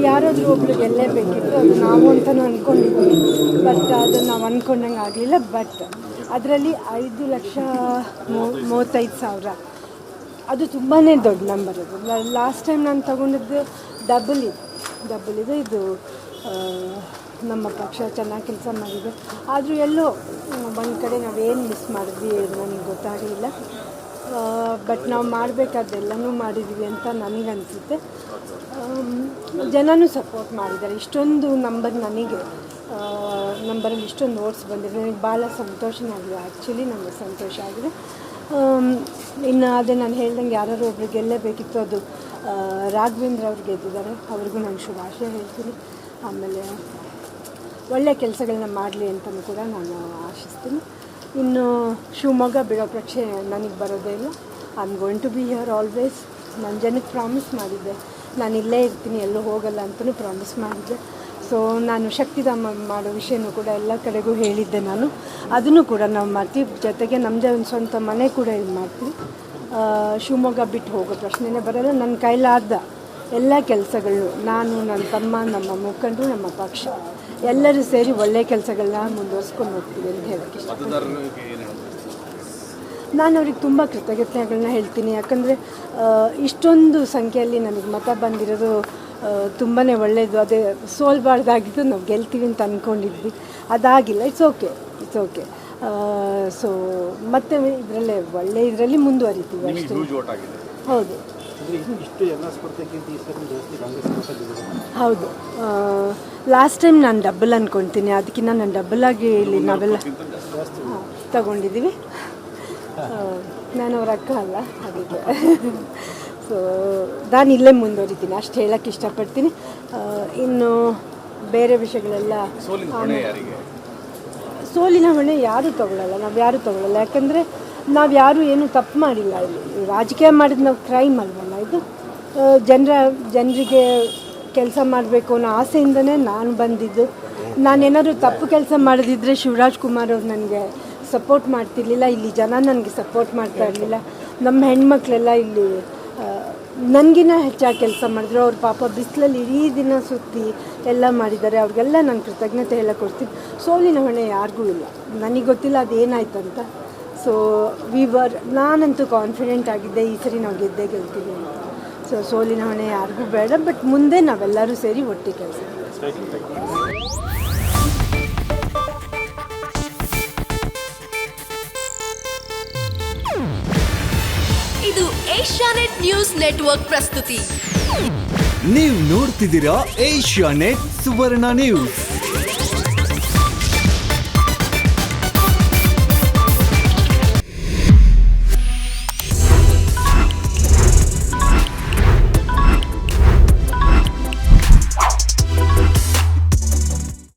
ಯಾರಾದರೂ ಒಬ್ರು ಗೆಲ್ಲೇಬೇಕಿತ್ತು, ಅದು ನಾವು ಅಂತಲೂ ಅಂದ್ಕೊಂಡಿದ್ವಿ. ಬಟ್ ಅದನ್ನು ನಾವು ಅಂದ್ಕೊಂಡಂಗೆ ಆಗಲಿಲ್ಲ. ಬಟ್ ಅದರಲ್ಲಿ 5,35,000 ಅದು ತುಂಬಾ ದೊಡ್ಡ ನಂಬರ್. ಅದು ಲಾಸ್ಟ್ ಟೈಮ್ ನಾನು ತೊಗೊಂಡಿದ್ದು ಡಬಲ್ ಇದೆ. ಇದು ನಮ್ಮ ಪಕ್ಷ ಚೆನ್ನಾಗಿ ಕೆಲಸ ಮಾಡಿದೆ. ಆದರೂ ಎಲ್ಲೋ ಒಂದು ಕಡೆ ನಾವೇನು ಮಿಸ್ ಮಾಡಿದ್ವಿ ನನಗೆ ಗೊತ್ತಾಗಲಿಲ್ಲ. ಬಟ್ ನಾವು ಮಾಡಬೇಕಾದ್ದೆಲ್ಲನೂ ಮಾಡಿದ್ವಿ ಅಂತ ನನಗನ್ಸುತ್ತೆ. ಜನನೂ ಸಪೋರ್ಟ್ ಮಾಡಿದ್ದಾರೆ. ಇಷ್ಟೊಂದು ನಂಬರಲ್ಲಿ ಇಷ್ಟೊಂದು ಓಟ್ಸ್ ಬಂದಿದೆ. ನನಗೆ ಭಾಳ ಸಂತೋಷನೇ ಆಗಿದೆ. ಆ್ಯಕ್ಚುಲಿ ನನಗೆ ಸಂತೋಷ ಆಗಿದೆ. ಇನ್ನು ಅದೇ ನಾನು ಹೇಳ್ದಂಗೆ ಯಾರು ಒಬ್ರು ಗೆಲ್ಲೇಬೇಕಿತ್ತು, ಅದು ರಾಘವೇಂದ್ರ ಅವ್ರು ಗೆದ್ದಿದ್ದಾರೆ. ಅವ್ರಿಗೂ ನಾನು ಶುಭಾಶಯ ಹೇಳ್ತೀನಿ. ಆಮೇಲೆ ಒಳ್ಳೆಯ ಕೆಲಸಗಳನ್ನ ಮಾಡಲಿ ಅಂತಲೂ ಕೂಡ ನಾನು ಆಶಿಸ್ತೀನಿ. ಇನ್ನು ಶಿವಮೊಗ್ಗ ಬಿಡೋ ಪರೀಕ್ಷೆ ನನಗೆ ಬರೋದೇ ಇಲ್ಲ. I am going to be here always. ನಾನು ಜನಕ್ಕೆ ಪ್ರಾಮಿಸ್ ಮಾಡಿದ್ದೆ, ನಾನು ಇಲ್ಲೇ ಇರ್ತೀನಿ, ಎಲ್ಲೂ ಹೋಗಲ್ಲ ಅಂತಲೂ ಪ್ರಾಮಿಸ್ ಮಾಡಿದ್ದೆ. ಸೊ ನಾನು ಶಕ್ತಿಧಾಮ ಮಾಡೋ ವಿಷಯನೂ ಕೂಡ ಎಲ್ಲ ಕಡೆಗೂ ಹೇಳಿದ್ದೆ. ನಾನು ಅದನ್ನು ಕೂಡ ನಾವು ಮಾಡ್ತೀವಿ. ಜೊತೆಗೆ ನಮ್ಮದೇ ಒಂದು ಸ್ವಂತ ಮನೆ ಕೂಡ ಇದು ಮಾಡ್ತೀವಿ. ಶಿವಮೊಗ್ಗ ಬಿಟ್ಟು ಹೋಗೋ ಪ್ರಶ್ನೆನೇ ಬರೋಲ್ಲ. ನನ್ನ ಕೈಲಾದ ಎಲ್ಲ ಕೆಲಸಗಳು ನಾನು, ನನ್ನ ತಮ್ಮ, ನಮ್ಮ ಮುಖಂಡರು, ನಮ್ಮ ಪಕ್ಷ ಎಲ್ಲರೂ ಸೇರಿ ಒಳ್ಳೆಯ ಕೆಲಸಗಳನ್ನ ಮುಂದುವರ್ಸ್ಕೊಂಡು ಹೋಗ್ತೀವಿ ಅಂತ ಹೇಳೋಕ್ಕೆ ಇಷ್ಟಪಡ್ತೀನಿ. ನಾನು ಅವ್ರಿಗೆ ತುಂಬ ಕೃತಜ್ಞತೆಗಳನ್ನ ಹೇಳ್ತೀನಿ. ಯಾಕಂದರೆ ಇಷ್ಟೊಂದು ಸಂಖ್ಯೆಯಲ್ಲಿ ನನಗೆ ಮತ ಬಂದಿರೋದು ತುಂಬಾ ಒಳ್ಳೆಯದು. ಅದೇ ಸೋಲ್ಬಾರ್ದಾಗಿದ್ದು ನಾವು ಗೆಲ್ತೀವಿ ಅಂತ ಅಂದ್ಕೊಂಡಿದ್ವಿ, ಅದಾಗಿಲ್ಲ. It's okay. ಸೊ ಮತ್ತೆ ಇದರಲ್ಲೇ ಒಳ್ಳೆ ಇದರಲ್ಲಿ ಮುಂದುವರಿತೀವಿ ಅಷ್ಟೇ. ಹೌದು ಹೌದು. ಲಾಸ್ಟ್ ಟೈಮ್ ನಾನು ಡಬಲ್ ಅಂದ್ಕೊಳ್ತೀನಿ, ಅದಕ್ಕಿಂತ ನಾನು ಡಬಲ್ಲಾಗಿ ಇಲ್ಲಿ ನಾವೆಲ್ಲ ತಗೊಂಡಿದ್ದೀವಿ. ನಾನು ಅವ್ರ ಅಕ್ಕ ಅಲ್ಲ, ಅದಕ್ಕೆ ಸೊ ನಾನು ಇಲ್ಲೇ ಮುಂದುವರಿತೀನಿ ಅಷ್ಟು ಹೇಳೋಕ್ಕೆ ಇಷ್ಟಪಡ್ತೀನಿ. ಇನ್ನು ಬೇರೆ ವಿಷಯಗಳೆಲ್ಲ ಸೋಲಿನ ಹೊಣೆ ಯಾರೂ ತೊಗೊಳ್ಳಲ್ಲ, ನಾವು ಯಾರೂ ತೊಗೊಳ್ಳಲ್ಲ. ಯಾಕಂದರೆ ನಾವು ಯಾರೂ ಏನೂ ತಪ್ಪು ಮಾಡಿಲ್ಲ. ಇಲ್ಲಿ ರಾಜಕೀಯ ಮಾಡಿದ ನಾವು ಕ್ರೈಮ್ ಅಲ್ವಲ್ಲ ಇದು. ಜನರಿಗೆ ಕೆಲಸ ಮಾಡಬೇಕು ಅನ್ನೋ ಆಸೆಯಿಂದನೇ ನಾನು ಬಂದಿದ್ದು. ನಾನೇನಾದರೂ ತಪ್ಪು ಕೆಲಸ ಮಾಡೋದಿದ್ದರೆ ಶಿವರಾಜ್ ಕುಮಾರ್ ಅವ್ರು ನನಗೆ ಸಪೋರ್ಟ್ ಮಾಡ್ತಿರ್ಲಿಲ್ಲ, ಇಲ್ಲಿ ಜನ ನನಗೆ ಸಪೋರ್ಟ್ ಮಾಡ್ತಾ ಇರಲಿಲ್ಲ. ನಮ್ಮ ಹೆಣ್ಮಕ್ಳೆಲ್ಲ ಇಲ್ಲಿ ನನಗಿನ್ನ ಹೆಚ್ಚಾಗಿ ಕೆಲಸ ಮಾಡಿದ್ರು. ಅವ್ರ ಪಾಪ ಬಿಸಿಲಲ್ಲಿ ಇಡೀ ದಿನ ಸುತ್ತಿ ಎಲ್ಲ ಮಾಡಿದ್ದಾರೆ. ಅವ್ರಿಗೆಲ್ಲ ನಾನು ಕೃತಜ್ಞತೆ ಕೊಡ್ತೀನಿ. ಸೋಲಿನ ಹೊಣೆ ಯಾರಿಗೂ ಇಲ್ಲ. ನನಗೆ ಗೊತ್ತಿಲ್ಲ ಅದೇನಾಯ್ತಂತ. ಸೊ ನಾನಂತೂ ಕಾನ್ಫಿಡೆಂಟ್ ಆಗಿದ್ದೆ, ಈ ಸರಿ ನಾವು ಗೆಲ್ತೀವಿ ಅಂತ. ಸೊ ಸೋಲಿನ ಹೊಣೆ ಯಾರಿಗೂ ಬೇಡ. ಬಟ್ ಮುಂದೆ ನಾವೆಲ್ಲರೂ ಸೇರಿ ಒಟ್ಟಿಗೆ ಕೆಲಸ. ಇದು ಏಷ್ಯಾನೆಟ್ ನ್ಯೂಸ್ ನೆಟ್ವರ್ಕ್ ಪ್ರಸ್ತುತಿ. ನೀವು ನೋಡ್ತಿದ್ದೀರಾ ಏಷ್ಯಾನೆಟ್ ಸುವರ್ಣ ನ್ಯೂಸ್.